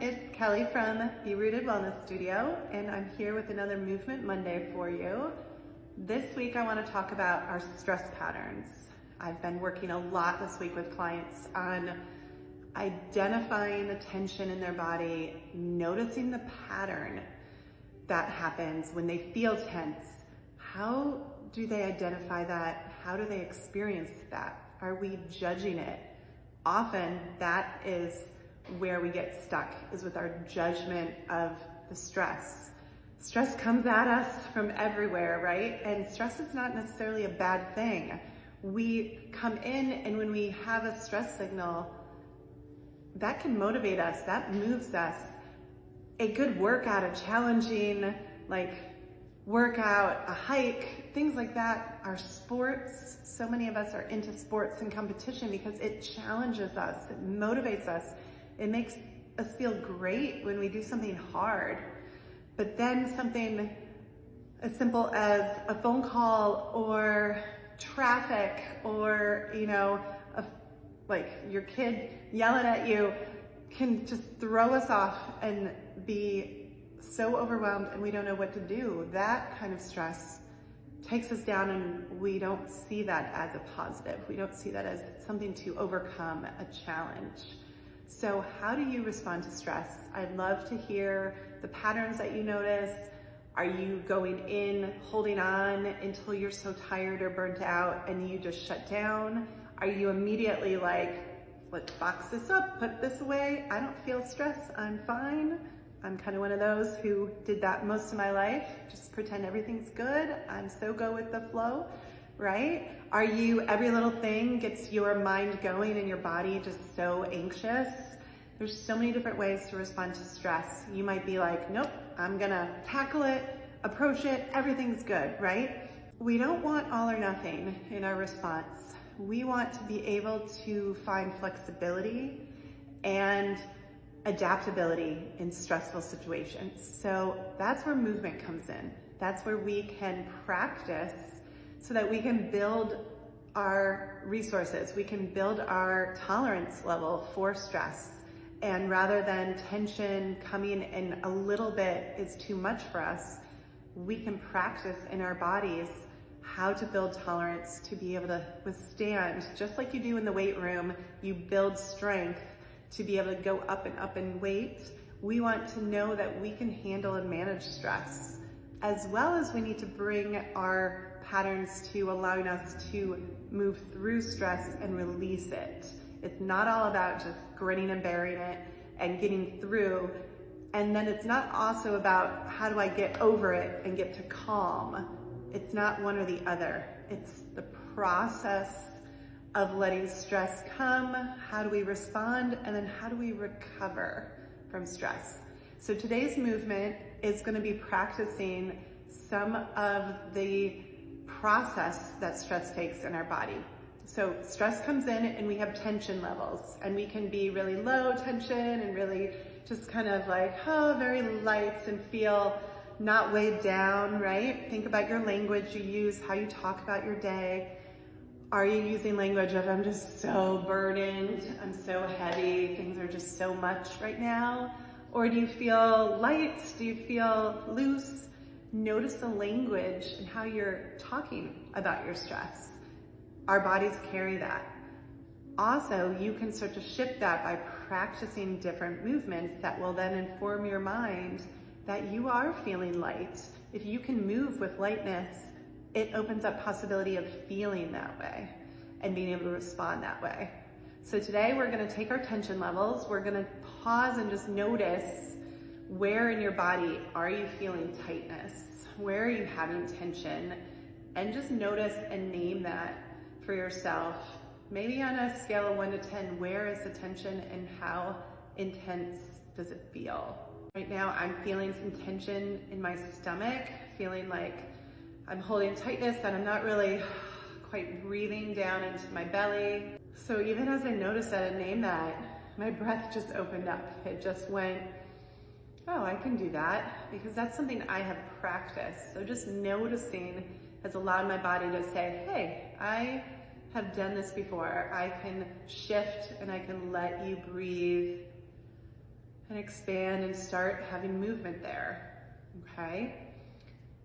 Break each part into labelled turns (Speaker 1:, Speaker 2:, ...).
Speaker 1: it's Kelly from Be Rooted Wellness Studio, and I'm here with another Movement Monday for you. This week I want to talk about our stress patterns. I've been working a lot this week with clients on identifying the tension in their body, noticing the pattern that happens when they feel tense. How do they identify that? How do they experience that? Are we judging it? Often that is where we get stuck, is with our judgment of the stress. Stress comes at us from everywhere, right? And stress is not necessarily a bad thing. We come in and when we have a stress signal, that can motivate us, that moves us. A good workout, a challenging workout, a hike, things like that are sports. So many of us are into sports and competition because it challenges us, it motivates us. It makes us feel great when we do something hard. But then something as simple as a phone call or traffic or, your kid yelling at you can just throw us off and be so overwhelmed and we don't know what to do. That kind of stress takes us down and we don't see that as a positive. We don't see that as something to overcome, a challenge. So how do you respond to stress? I'd love to hear the patterns that you notice. Are you going in, holding on until you're so tired or burnt out and you just shut down? Are you immediately like, let's box this up, put this away. I don't feel stress, I'm fine. I'm kind of one of those who did that most of my life. Just pretend everything's good. I'm so go with the flow, right? Are you, every little thing gets your mind going and your body just so anxious? There's so many different ways to respond to stress. You might be like, nope, I'm gonna tackle it, approach it, everything's good, right? We don't want all or nothing in our response. We want to be able to find flexibility and adaptability in stressful situations. So that's where movement comes in. That's where we can practice so that we can build our resources. We can build our tolerance level for stress. And rather than tension coming in a little bit is too much for us, we can practice in our bodies how to build tolerance to be able to withstand, just like you do in the weight room, you build strength to be able to go up in weight. We want to know that we can handle and manage stress, as well as we need to bring our patterns to allowing us to move through stress and release it. It's not all about just grinning and bearing it and getting through. And then it's not also about how do I get over it and get to calm. It's not one or the other. It's the process of letting stress come, how do we respond, and then how do we recover from stress. So today's movement is going to be practicing some of the process that stress takes in our body. So stress comes in and we have tension levels, and we can be really low tension and really just kind of very light and feel not weighed down, right? Think about your language you use, how you talk about your day. Are you using language of, I'm just so burdened, I'm so heavy, things are just so much right now? Or do you feel light? Do you feel loose? Notice the language and how you're talking about your stress. Our bodies carry that. Also, you can start to shift that by practicing different movements that will then inform your mind that you are feeling light. If you can move with lightness, it opens up possibility of feeling that way and being able to respond that way. So today we're gonna take our tension levels, we're gonna pause and just notice where in your body are you feeling tightness? Where are you having tension? And just notice and name that for yourself. Maybe on a scale of 1 to 10, where is the tension and how intense does it feel? Right now I'm feeling some tension in my stomach, feeling like I'm holding tightness and I'm not really quite breathing down into my belly. So even as I noticed that and named that, my breath just opened up. It just went, oh, I can do that, because that's something I have practiced. So just noticing has allowed my body to say, hey, I have done this before. I can shift and I can let you breathe and expand and start having movement there, okay?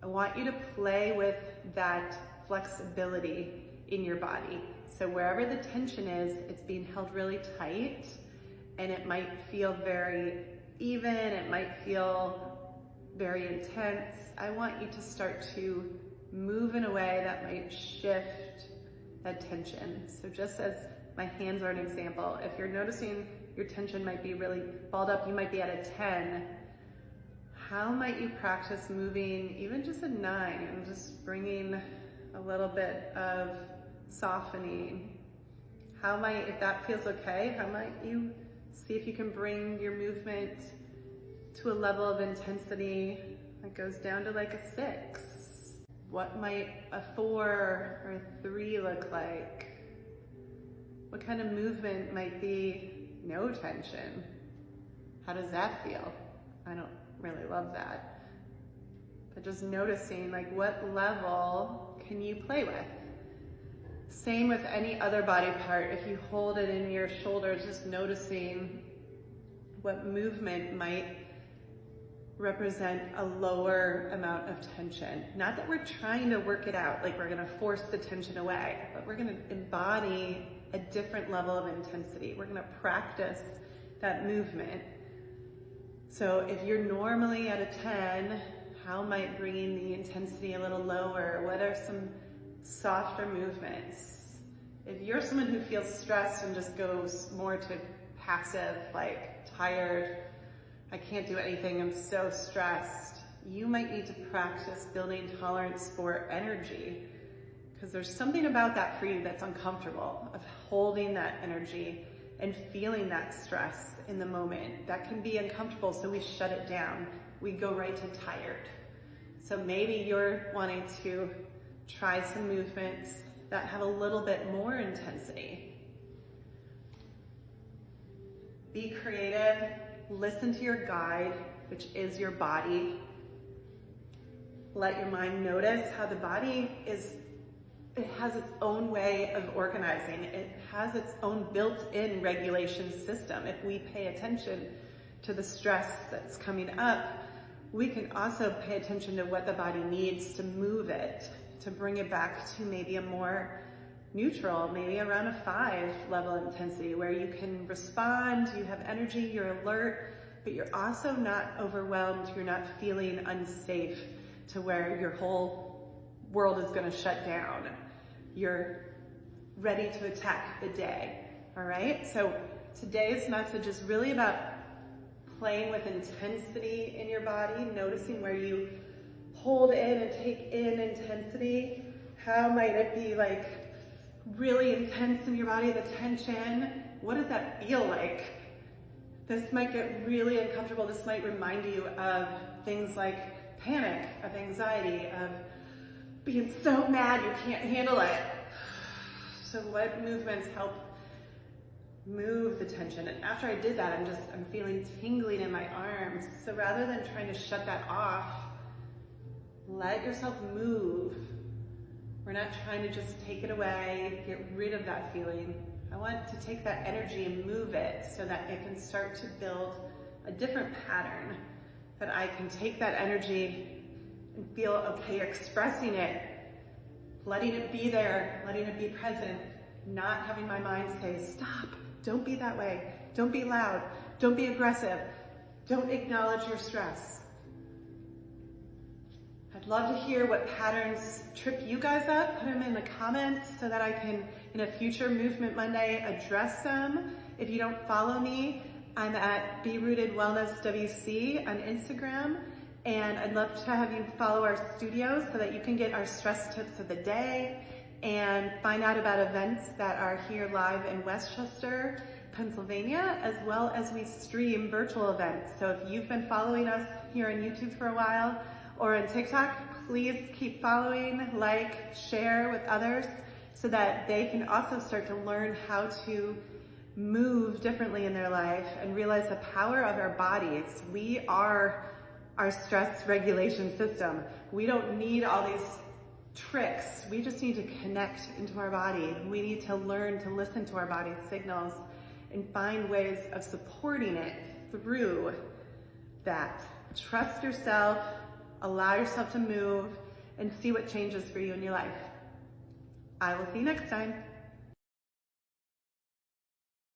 Speaker 1: I want you to play with that flexibility in your body. So wherever the tension is, it's being held really tight, and it might feel very even, it might feel very intense. I want you to start to move in a way that might shift that tension. So just as my hands are an example, if you're noticing your tension might be really balled up, you might be at a 10. How might you practice moving even just a 9 and just bringing a little bit of softening? How might, if that feels okay, how might you see if you can bring your movement to a level of intensity that goes down to like a 6? What might a 4 or a 3 look like? What kind of movement might be no tension? How does that feel? I don't really love that. But just noticing, like, what level can you play with? Same with any other body part. If you hold it in your shoulders, just noticing what movement might represent a lower amount of tension. Not that we're trying to work it out, like we're gonna force the tension away, but we're gonna embody a different level of intensity. We're gonna practice that movement. So if you're normally at a 10, how might bringing the intensity a little lower? What are some softer movements? If you're someone who feels stressed and just goes more to passive, like tired, I can't do anything, I'm so stressed, you might need to practice building tolerance for energy, because there's something about that for you that's uncomfortable, of holding that energy and feeling that stress in the moment. That can be uncomfortable, so we shut it down. We go right to tired. So maybe you're wanting to try some movements that have a little bit more intensity. Be creative, listen to your guide, which is your body. Let your mind notice how the body it has its own way of organizing. It has its own built-in regulation system. If we pay attention to the stress that's coming up, we can also pay attention to what the body needs to move it, to bring it back to maybe a more neutral, maybe around a 5 level intensity, where you can respond, you have energy, you're alert, but you're also not overwhelmed, you're not feeling unsafe to where your whole world is gonna shut down. You're ready to attack the day, all right? So today's message is really about playing with intensity in your body, noticing where you hold in and take in intensity. How might it be like really intense in your body, the tension? What does that feel like? This might get really uncomfortable. This might remind you of things like panic, of anxiety, of being so mad you can't handle it. So what movements help move the tension? And after I did that, I'm feeling tingling in my arms. So rather than trying to shut that off, let yourself move. We're not trying to just take it away, get rid of that feeling. I want to take that energy and move it so that it can start to build a different pattern, that I can take that energy and feel okay expressing it, letting it be there, letting it be present, not having my mind say, stop, don't be that way, don't be loud, don't be aggressive, don't acknowledge your stress. I'd love to hear what patterns trip you guys up. Put them in the comments so that I can, in a future Movement Monday, address them. If you don't follow me, I'm at Be Rooted Wellness WC on Instagram. And I'd love to have you follow our studios so that you can get our stress tips of the day and find out about events that are here live in Westchester, Pennsylvania, as well as we stream virtual events. So if you've been following us here on YouTube for a while or on TikTok, please keep following, like, share with others so that they can also start to learn how to move differently in their life and realize the power of our bodies. We are our stress regulation system. We don't need all these tricks. We just need to connect into our body. We need to learn to listen to our body's signals and find ways of supporting it through that. Trust yourself, allow yourself to move, and see what changes for you in your life. I will see you next time.